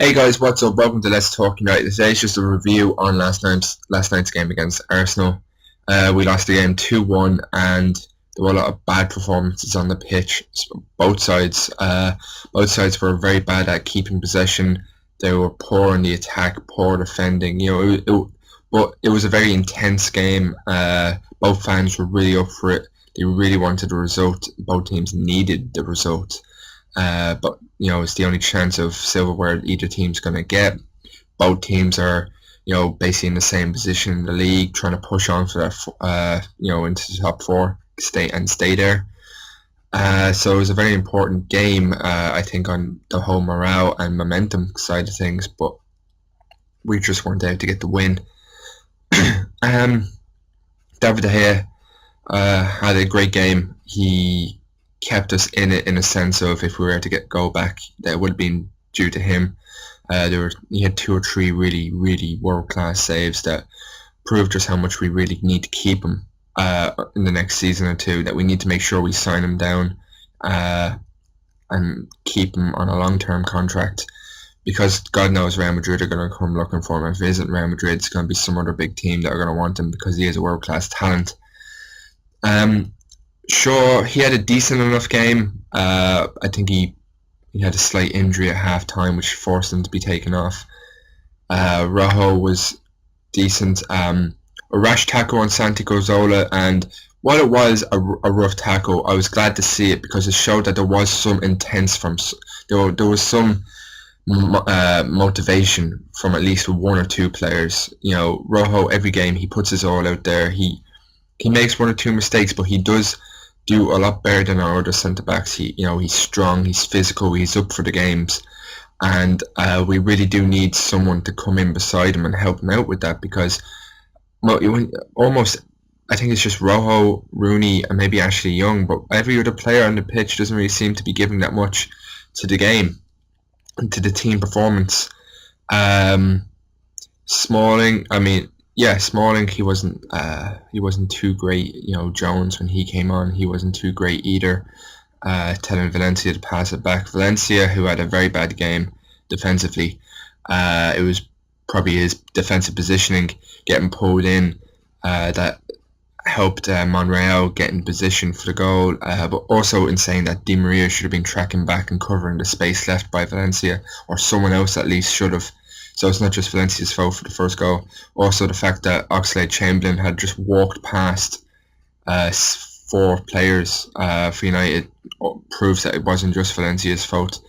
Hey guys, what's up? Welcome to Let's Talk United. Today's just a review on last night's game against Arsenal. We lost the game 2-1, and there were a lot of bad performances on the pitch. Both sides, both sides were very bad at keeping possession. They were poor in the attack, poor defending. But it was a very intense game. Both fans were really up for it. They really wanted the result. Both teams needed the result. But it's the only chance of silverware either team's going to get. Both teams are, basically in the same position in the league, trying to push on for that, into the top four, stay there. So it was a very important game, I think, on the whole morale and momentum side of things. But we just weren't able to get the win. David De Gea had a great game. He kept us in it in a sense of if we were to get goal back, that would have been due to him. He had two or three really, really world-class saves that proved just how much we really need to keep him in the next season or two, that we need to make sure we sign him down and keep him on a long-term contract, because God knows Real Madrid are going to come looking for him. If it isn't Real Madrid, it's going to be some other big team that are going to want him because he is a world-class talent. Sure, he had a decent enough game. I think he had a slight injury at half-time, which forced him to be taken off. Rojo was decent. A rash tackle on Santi Cazorla, and while it was a rough tackle, I was glad to see it because it showed that there was some there was some motivation from at least one or two players. Rojo, every game he puts his all out there. He makes one or two mistakes, but he does do a lot better than our other centre backs. He's strong, he's physical, he's up for the games, and we really do need someone to come in beside him and help him out with that, because almost I think it's just Rojo, Rooney, and maybe Ashley Young, but every other player on the pitch doesn't really seem to be giving that much to the game and to the team performance. Smalling, Smalling, he wasn't too great. Jones, when he came on, he wasn't too great either. Telling Valencia to pass it back. Valencia, who had a very bad game defensively. It was probably his defensive positioning, getting pulled in, that helped Monreal get in position for the goal. But also in saying that Di Maria should have been tracking back and covering the space left by Valencia, or someone else at least should have. So it's not just Valencia's fault for the first goal. Also, the fact that Oxlade-Chamberlain had just walked past four players for United proves that it wasn't just Valencia's fault.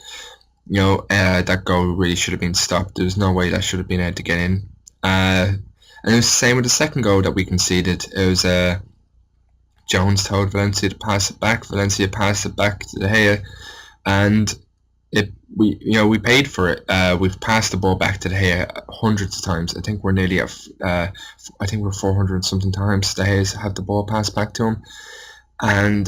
That goal really should have been stopped. There was no way that should have been able to get in. And it was the same with the second goal that we conceded. It was Jones told Valencia to pass it back. Valencia passed it back to De Gea, and we paid for it. We've passed the ball back to De Gea hundreds of times. I think we're nearly at, I think we're 400 and something times De Gea's had the ball passed back to him, and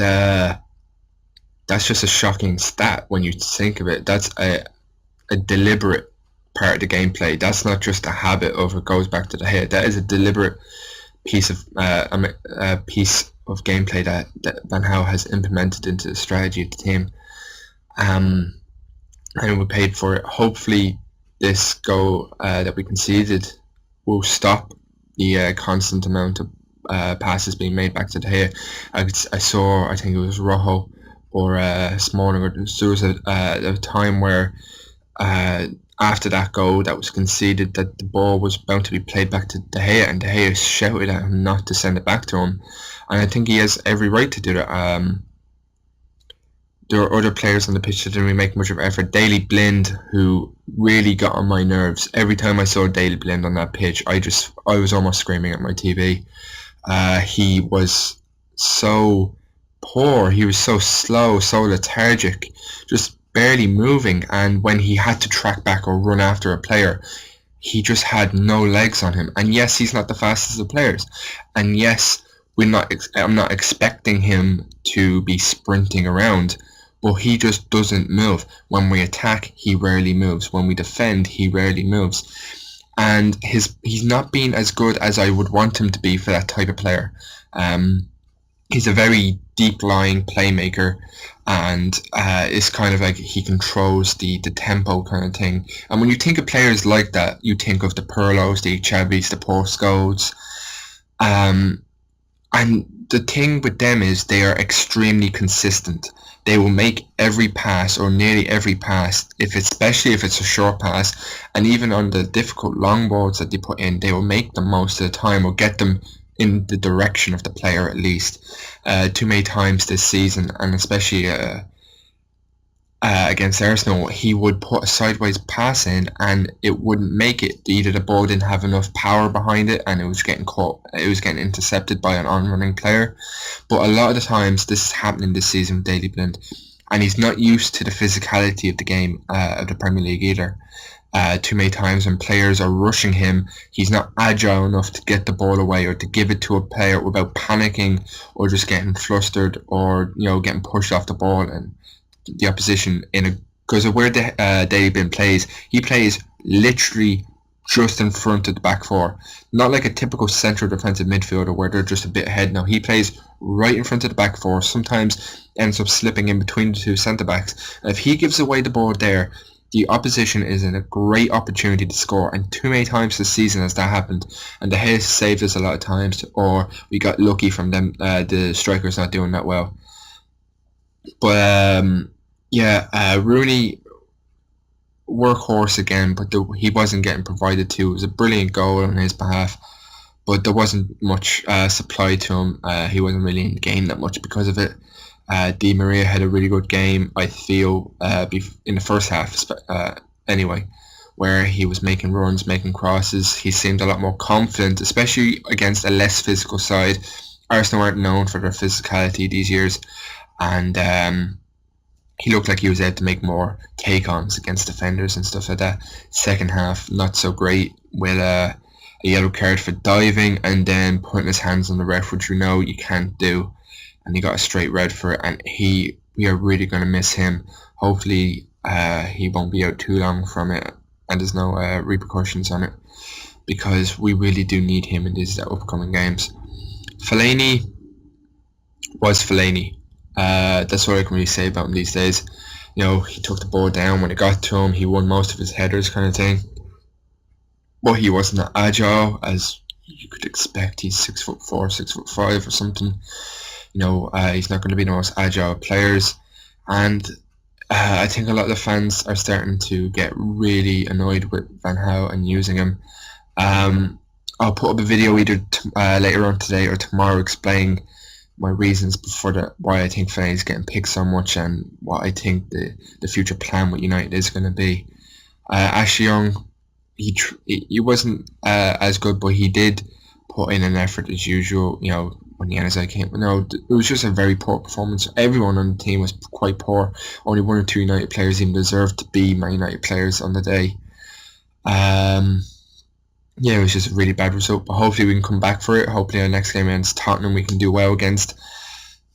that's just a shocking stat when you think of it. That's a deliberate part of the gameplay. That's not just a habit of it goes back to De Gea. That is a deliberate piece of gameplay that Van Gaal has implemented into the strategy of the team. And we paid for it. Hopefully this goal that we conceded will stop the constant amount of passes being made back to De Gea. I saw, I think it was Rojo or Smalling, or there was a time where after that goal that was conceded, that the ball was bound to be played back to De Gea, and De Gea shouted at him not to send it back to him, and I think he has every right to do that. There were other players on the pitch that didn't really make much of an effort. Daley Blind, who really got on my nerves. Every time I saw Daley Blind on that pitch, I was almost screaming at my TV. He was so poor. He was so slow, so lethargic, just barely moving. And when he had to track back or run after a player, he just had no legs on him. And yes, he's not the fastest of players. And yes, I'm not expecting him to be sprinting around. But he just doesn't move. When we attack, he rarely moves. When we defend, he rarely moves. And he's not been as good as I would want him to be for that type of player. He's a very deep lying playmaker, and it's kind of like he controls the tempo kind of thing. And when you think of players like that, you think of the Pirlos, the Chabis, the Postcodes. And the thing with them is they are extremely consistent. They will make every pass or nearly every pass, especially if it's a short pass, and even on the difficult long balls that they put in, they will make them most of the time or get them in the direction of the player at least. Too many times this season, and especially against Arsenal, he would put a sideways pass in and it wouldn't make it. Either the ball didn't have enough power behind it and it was getting caught, it was getting intercepted by an on-running player. But a lot of the times this is happening this season with Daley Blind, and he's not used to the physicality of the game of the Premier League either. Too many times when players are rushing him, he's not agile enough to get the ball away or to give it to a player without panicking or just getting flustered or getting pushed off the ball and the opposition because of where Daley Blind plays. He plays literally just in front of the back four, not like a typical central defensive midfielder where they're just a bit ahead. No, he plays right in front of the back four. Sometimes ends up slipping in between the two centre backs. And if he gives away the ball there, the opposition is in a great opportunity to score, and too many times this season has that happened, and the Hayes saved us a lot of times, or we got lucky from them, the strikers not doing that well. But Rooney, workhorse again, but he wasn't getting provided to. It was a brilliant goal on his behalf, but there wasn't much supply to him. He wasn't really in the game that much because of it. Di Maria had a really good game, I feel, in the first half anyway, where he was making runs, making crosses. He seemed a lot more confident, especially against a less physical side. Arsenal aren't known for their physicality these years, and he looked like he was able to make more take-ons against defenders and stuff like that. Second half, not so great, with a yellow card for diving and then putting his hands on the ref, which you know you can't do. And he got a straight red for it, and we are really going to miss him. Hopefully he won't be out too long from it, and there's no repercussions on it, because we really do need him in these upcoming games. Fellaini was Fellaini. That's all I can really say about him these days. He took the ball down when it got to him. He won most of his headers kind of thing. But he wasn't that agile as you could expect. He's 6'4", 6'5" or something. He's not going to be the most agile players, and I think a lot of the fans are starting to get really annoyed with Van Gaal and using him. I'll put up a video either later on today or tomorrow explaining my reasons for why I think Fellaini's getting picked so much and what I think the future plan with United is going to be. Ashley Young, he wasn't as good, but he did put in an effort as usual. When the NSI came, it was just a very poor performance. Everyone on the team was quite poor. Only one or two United players even deserved to be Man United players on the day. It was just a really bad result, but hopefully we can come back for it. Hopefully our next game against Tottenham we can do well against.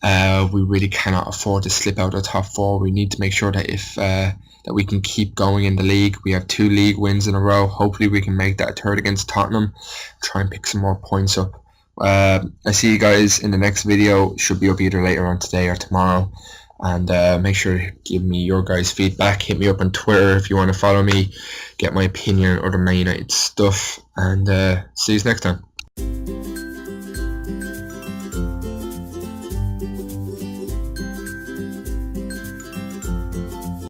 We really cannot afford to slip out of the top four. We need to make sure that that we can keep going in the league. We have 2 league wins in a row. Hopefully we can make that a third against Tottenham. Try and pick some more points up. I see you guys in the next video. Should be up either later on today or tomorrow. And make sure to give me your guys' feedback. Hit me up on Twitter if you want to follow me. Get my opinion on other Man United stuff. And see you next time.